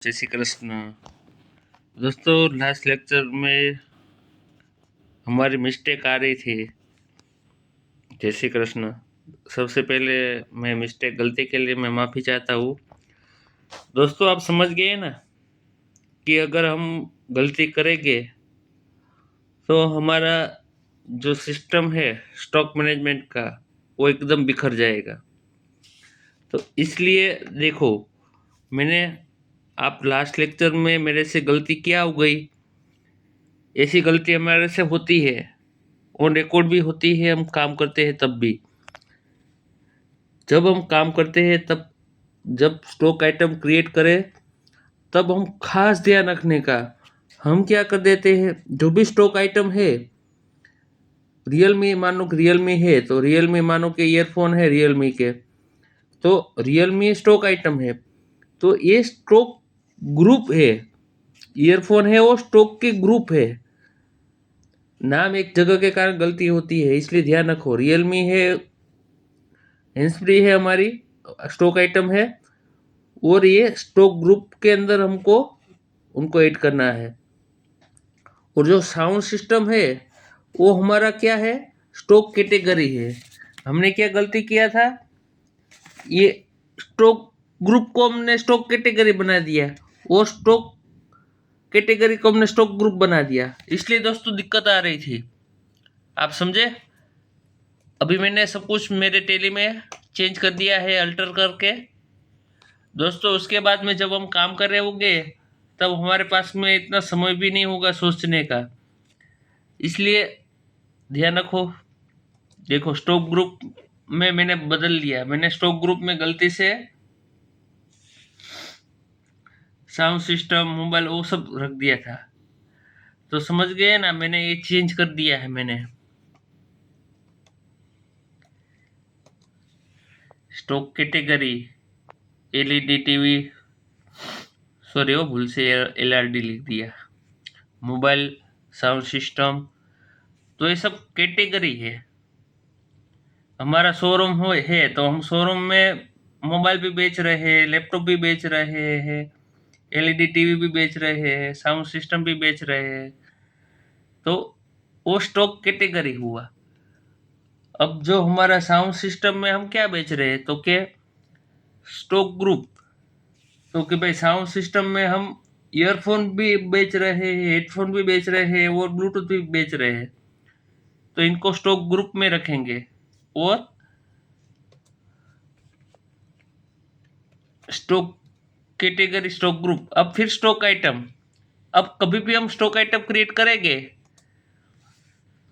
जय श्री कृष्ण। दोस्तों, last lecture में हमारी मिस्टेक आ रही थी। जय श्री कृष्ण। सबसे पहले मैं गलती के लिए मैं माफ़ी चाहता हूँ। दोस्तों, आप समझ गए ना कि अगर हम गलती करेंगे तो हमारा जो सिस्टम है स्टॉक मैनेजमेंट का वो एकदम बिखर जाएगा। तो इसलिए देखो, मैंने आप लास्ट लेक्चर में मेरे से गलती क्या हो गई, ऐसी गलती हमारे से होती है और रिकॉर्ड भी होती है। हम काम करते हैं तब भी, जब हम काम करते हैं तब, जब स्टॉक आइटम क्रिएट करें तब हम खास ध्यान रखने का, हम क्या कर देते हैं, जो भी स्टॉक आइटम है, रियलमी मानो कि रियलमी है तो रियलमी मानो कि ईयरफोन है रियलमी के, तो रियलमी स्टॉक आइटम है तो ये स्टॉक ग्रुप है। ईयरफोन है वो स्टॉक के ग्रुप है। नाम एक जगह के कारण गलती होती है, इसलिए ध्यान रखो। रियलमी है, हैंड्स फ्री है, हमारी स्टॉक आइटम है और ये स्टॉक ग्रुप के अंदर हमको उनको ऐड करना है। और जो साउंड सिस्टम है वो हमारा क्या है, स्टॉक कैटेगरी है। हमने क्या गलती किया था, ये स्टॉक ग्रुप को हमने स्टॉक कैटेगरी बना दिया और स्टॉक कैटेगरी को हमने स्टॉक ग्रुप बना दिया, इसलिए दोस्तों दिक्कत आ रही थी। आप समझे? अभी मैंने सब कुछ मेरे टेली में चेंज कर दिया है, अल्टर करके। दोस्तों, उसके बाद में जब हम काम कर रहे होंगे तब हमारे पास में इतना समय भी नहीं होगा सोचने का, इसलिए ध्यान रखो। देखो, स्टॉक ग्रुप में मैंने बदल दिया, मैंने स्टॉक ग्रुप में गलती से साउंड सिस्टम, मोबाइल वो सब रख दिया था। तो समझ गए ना, मैंने ये चेंज कर दिया है। मैंने stock category LED TV, sorry वो भूल से एलआरडी लिख दिया, मोबाइल, साउंड सिस्टम, तो ये सब कैटेगरी है। हमारा शोरूम हो है तो हम शोरूम में मोबाइल भी बेच रहे हैं, लैपटॉप भी बेच रहे हैं, एलईडी टीवी भी बेच रहे हैं, साउंड सिस्टम भी बेच रहे हैं, तो वो स्टॉक कैटेगरी हुआ। अब जो हमारा साउंड सिस्टम में हम क्या बेच रहे हैं, तो क्या स्टॉक ग्रुप, तो कि भाई साउंड सिस्टम में हम ईयरफोन भी बेच रहे हैं, हेडफोन भी बेच रहे हैं और ब्लूटूथ भी बेच रहे हैं, तो इनको स्टॉक ग्रुप में रखेंगे। और स्टॉक कैटेगरी, स्टॉक ग्रुप, अब फिर स्टॉक आइटम। अब कभी भी हम स्टॉक आइटम क्रिएट करेंगे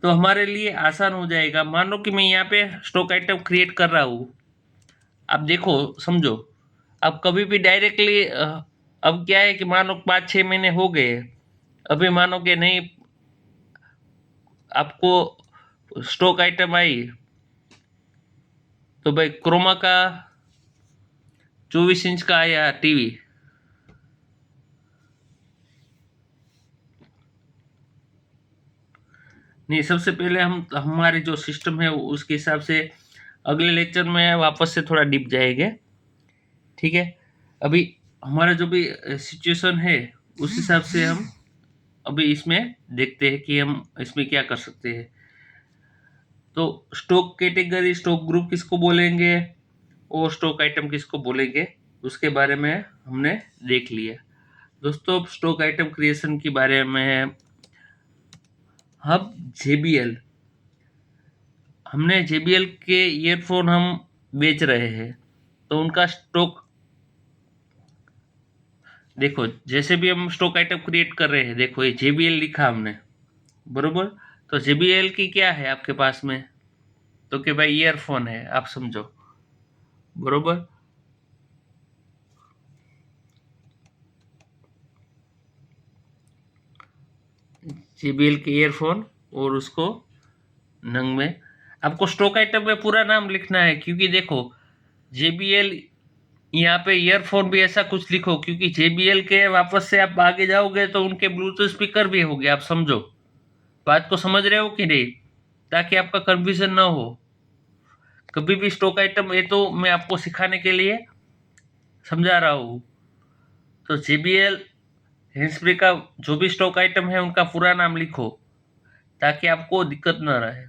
तो हमारे लिए आसान हो जाएगा। मान लो कि मैं यहाँ पे स्टॉक आइटम क्रिएट कर रहा हूँ, आप देखो, समझो। अब कभी भी डायरेक्टली, अब क्या है कि मानो 5-6 महीने हो गए, अभी मानो कि नहीं आपको स्टॉक आइटम आई, तो भाई क्रोमा का 24 इंच का आया टीवी, नहीं, सबसे पहले हम हमारे जो सिस्टम है उसके हिसाब से अगले लेक्चर में वापस से थोड़ा डीप जाएंगे, ठीक है। अभी हमारा जो भी सिचुएशन है उस हिसाब से हम अभी इसमें देखते हैं कि हम इसमें क्या कर सकते हैं। तो स्टॉक कैटेगरी, स्टॉक ग्रुप किसको बोलेंगे और स्टॉक आइटम किसको बोलेंगे, उसके बारे में हमने देख लिया। दोस्तों, अब स्टॉक आइटम क्रिएशन के बारे में, अब JBL, हमने JBL के ईयरफोन हम बेच रहे हैं, तो उनका स्टॉक देखो। जैसे भी हम स्टॉक आइटम क्रिएट कर रहे हैं, देखो ये JBL लिखा हमने, बरोबर। तो JBL की क्या है आपके पास में, तो कि भाई ईयरफोन है, आप समझो, बरोबर। JBL के ईयरफोन और उसको नंग में आपको स्टॉक आइटम में पूरा नाम लिखना है, क्योंकि देखो JBL, यहाँ पे ईयरफोन भी ऐसा कुछ लिखो, क्योंकि JBL के वापस से आप आगे जाओगे तो उनके ब्लूटूथ स्पीकर भी होंगे, आप समझो। बात को समझ रहे हो कि नहीं, ताकि आपका कंफ्यूजन ना हो। कभी भी स्टॉक आइटम, ये तो मैं आपको सिखाने के लिए समझा रहा हूँ, तो JBL हैंड्स फ्री का जो भी स्टॉक आइटम है उनका पूरा नाम लिखो ताकि आपको दिक्कत न रहे।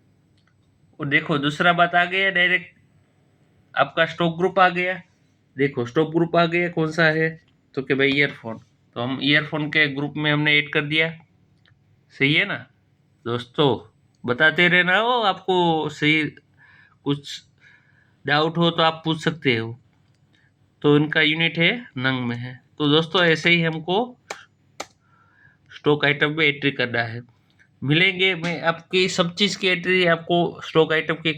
और देखो दूसरा बात आ गया, डायरेक्ट आपका स्टॉक ग्रुप आ गया। देखो स्टॉक ग्रुप आ गया, कौन सा है तो कि भाई ईयरफोन, तो हम ईयरफोन के ग्रुप में हमने ऐड कर दिया। सही है ना दोस्तों, बताते रहना हो, आपको सही कुछ डाउट हो तो आप पूछ सकते हो। तो इनका यूनिट है नंग में है। तो दोस्तों ऐसे ही हमको स्टॉक आइटम में एंट्री करना है। मिलेंगे, मैं आपकी सब चीज़ की एंट्री आपको स्टॉक आइटम की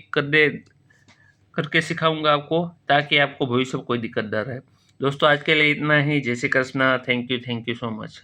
करके सिखाऊंगा आपको, ताकि आपको भविष्य में कोई दिक्कत ना रहे। दोस्तों आज के लिए इतना ही। जय Shri Krishna. Thank you so much.